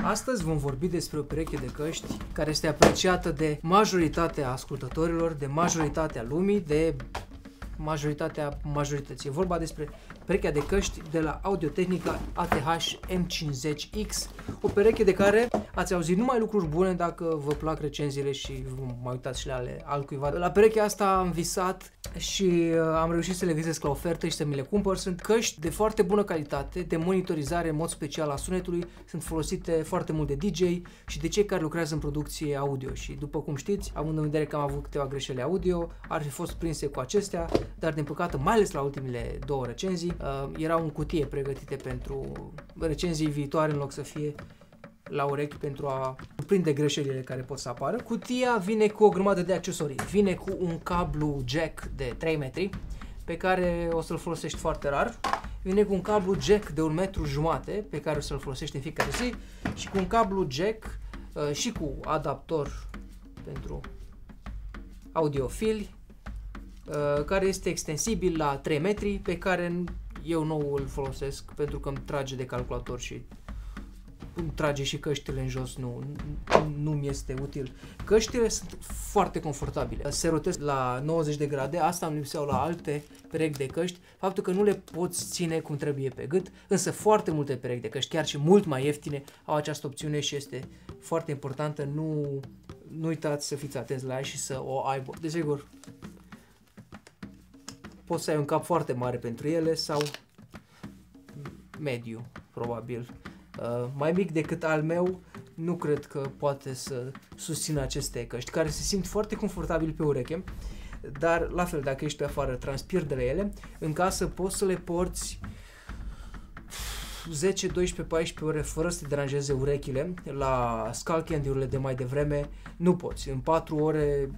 Astăzi vom vorbi despre o pereche de căști care este apreciată de majoritatea ascultătorilor, de majoritatea lumii, de majoritatea majorității. E vorba despre perechea de căști de la Audio-Technica ATH M50X, o pereche de care ați auzit numai lucruri bune dacă vă plac recenziile și vă mai uitați și la ale altcuiva. La perechea asta am visat și am reușit să le găsesc la ofertă și să mi le cumpăr. Sunt căști de foarte bună calitate, de monitorizare în mod special a sunetului, sunt folosite foarte mult de DJ și de cei care lucrează în producție audio și după cum știți, având în vedere că am avut câteva greșeli audio, ar fi fost prinse cu acestea, dar din păcate, mai ales la ultimele două recenzii, erau în cutie pregătite pentru recenzii viitoare în loc să fie la urechi pentru a prinde greșelile care pot să apară. Cutia vine cu o grămadă de accesorii. Vine cu un cablu jack de 3 metri pe care o să-l folosești foarte rar. Vine cu un cablu jack de 1,5 m pe care o să-l folosești în fiecare zi și cu un cablu jack și cu adaptor pentru audiofili care este extensibil la 3 metri pe care eu nu îl folosesc pentru că îmi trage de calculator și îmi trage și căștile în jos, nu mi este util. Căștile sunt foarte confortabile, se rotesc la 90 de grade, asta îmi lipseau la alte perechi de căști, faptul că nu le poți ține cum trebuie pe gât, însă foarte multe perechi de căști, chiar și mult mai ieftine, au această opțiune și este foarte importantă, nu uitați să fiți atenți la ea și să o aibă. Desigur, poți să ai un cap foarte mare pentru ele sau mediu, probabil. Mai mic decât al meu, nu cred că poate să susțină aceste căști, care se simt foarte confortabil pe ureche, dar la fel, dacă ești pe afară, transpiri de la ele, în casă poți să le porți 10, 12, 14 ore fără să te deranjeze urechile. La Skull Candy-urile de mai devreme nu poți, în 4 ore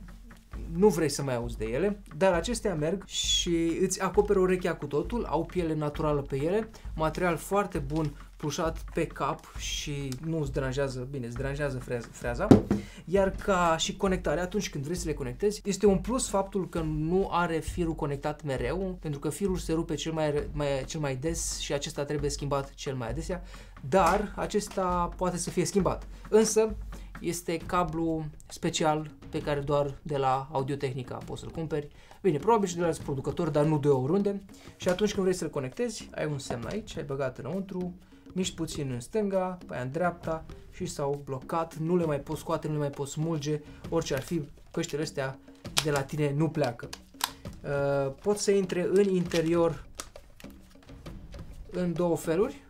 nu vrei să mai auzi de ele, dar acestea merg și îți acoperă urechea cu totul, au piele naturală pe ele, material foarte bun pușat pe cap și nu îți deranjează, bine, îți deranjează freaza, iar ca și conectare, atunci când vrei să le conectezi, este un plus faptul că nu are firul conectat mereu, pentru că firul se rupe cel mai des și acesta trebuie schimbat cel mai adesea, dar acesta poate să fie schimbat. Însă, este cablu special pe care doar de la Audio-Technica poți să-l cumperi. Bine, probabil și de la alți producători, dar nu de oriunde. Și atunci când vrei să-l conectezi, ai un semn aici, ai băgat înăuntru, miști puțin în stânga, pe aia în dreapta și s-au blocat, nu le mai poți scoate, nu le mai poți smulge, orice ar fi, căștile astea de la tine nu pleacă. Pot să intre în interior în două feluri.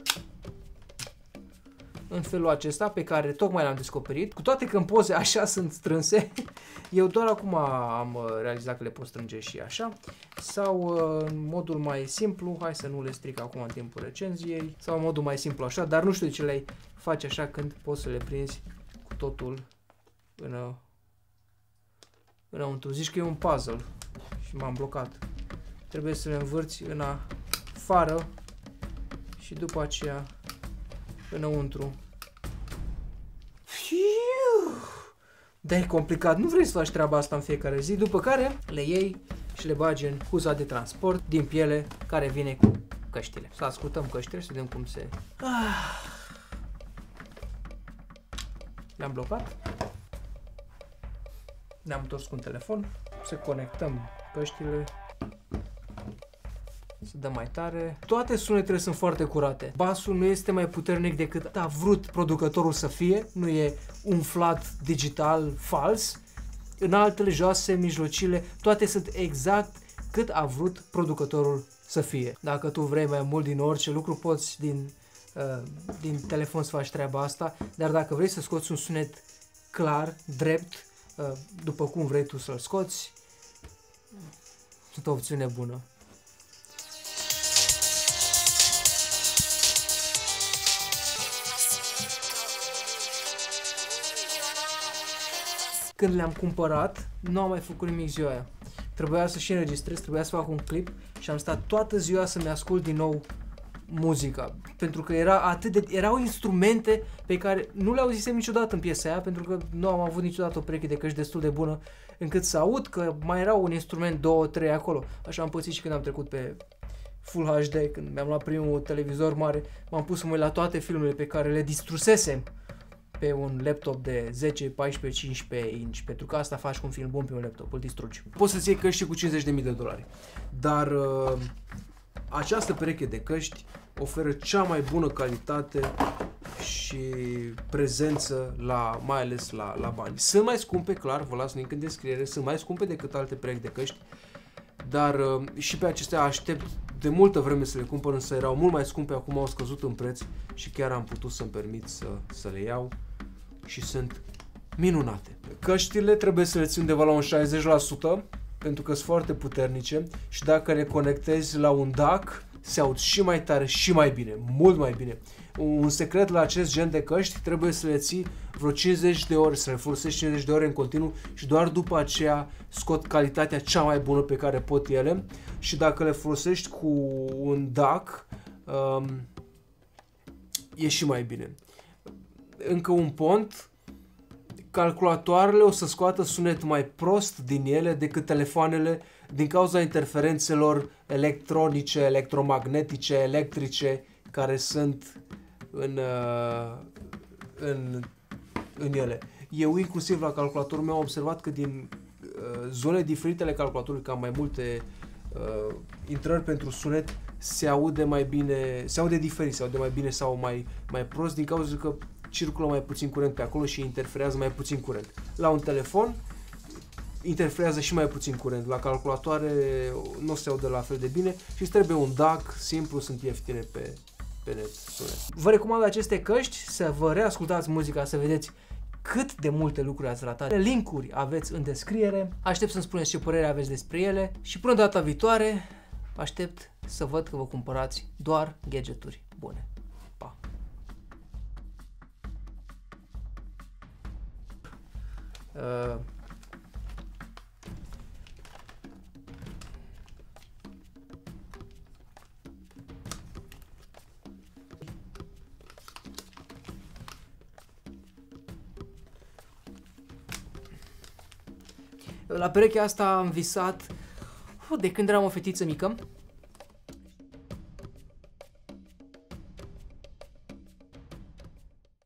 În felul acesta pe care tocmai l-am descoperit, cu toate că în poze așa sunt strânse, eu doar acum am realizat că le pot strânge și așa, sau în modul mai simplu, hai să nu le stric acum în timpul recenziei, sau în modul mai simplu așa, dar nu știu de ce le faci așa când poți să le prinzi cu totul înăuntru. Zici că e un puzzle și m-am blocat. Trebuie să le învârți în afară și după aceea înăuntru. Dar e complicat, nu vrei să faci treaba asta în fiecare zi, după care le iei și le bagi în huza de transport din piele care vine cu căștile. Să ascultăm căștile, să vedem cum se... Le-am blocat. Ne-am întors cu un telefon, să conectăm căștile. Să dăm mai tare. Toate sunetele sunt foarte curate. Basul nu este mai puternic decât a vrut producătorul să fie. Nu e umflat digital fals. Înaltele, joase, mijlocile, toate sunt exact cât a vrut producătorul să fie. Dacă tu vrei mai mult din orice lucru, poți din telefon să faci treaba asta. Dar dacă vrei să scoți un sunet clar, drept, după cum vrei tu să-l scoți, sunt o opțiune bună. Când le-am cumpărat, nu am mai făcut nimic ziua aia. Trebuia să și înregistrez, trebuia să fac un clip și am stat toată ziua să-mi ascult din nou muzica. Pentru că erau instrumente pe care nu le auzisem niciodată în piesa aia, pentru că nu am avut niciodată o pereche de căști destul de bună încât să aud că mai era un instrument, 2, 3 acolo. Așa am pățit și când am trecut pe Full HD, când mi-am luat primul televizor mare, m-am pus să mă uit la toate filmele pe care le distrusesem pe un laptop de 10, 14, 15 inch, pentru că asta faci cu un film bun pe un laptop, îl distrugi. Poți să-ți iei căști cu $50.000, dar această pereche de căști oferă cea mai bună calitate și prezență, mai ales la bani. Sunt mai scumpe, clar, vă las link în descriere, sunt mai scumpe decât alte perechi de căști, dar și pe acestea aștept de multă vreme să le cumpăr, însă erau mult mai scumpe, acum au scăzut în preț și chiar am putut să-mi permit să le iau și sunt minunate. Căștile trebuie să le ții undeva la un 60%, pentru că sunt foarte puternice și dacă le conectezi la un DAC, se aud și mai tare și mai bine, mult mai bine. Un secret la acest gen de căști, trebuie să le ții vreo 50 de ore, să le folosești 50 de ore în continuu și doar după aceea scot calitatea cea mai bună pe care pot ele, și dacă le folosești cu un DAC, e și mai bine. Încă un pont: calculatoarele o să scoată sunet mai prost din ele decât telefoanele din cauza interferențelor electronice, electromagnetice, electrice care sunt în ele. Eu inclusiv la calculatorul meu am observat că din zone diferite ale calculatorului, că am mai multe intrări pentru sunet, se aude mai bine, se aude diferit, se aude mai bine sau mai prost din cauza că circulă mai puțin curent pe acolo și interferează mai puțin curent. La un telefon interferează și mai puțin curent. La calculatoare nu se aude la fel de bine și îți trebuie un DAC simplu, sunt ieftine pe net sunet. Vă recomand aceste căști, să vă reascultați muzica, să vedeți cât de multe lucruri ați ratat. Linkuri aveți în descriere. Aștept să-mi spuneți ce părere aveți despre ele și până data viitoare aștept să văd că vă cumpărați doar gadgeturi bune. Pa! La perechea asta am visat de când eram o fetiță mică.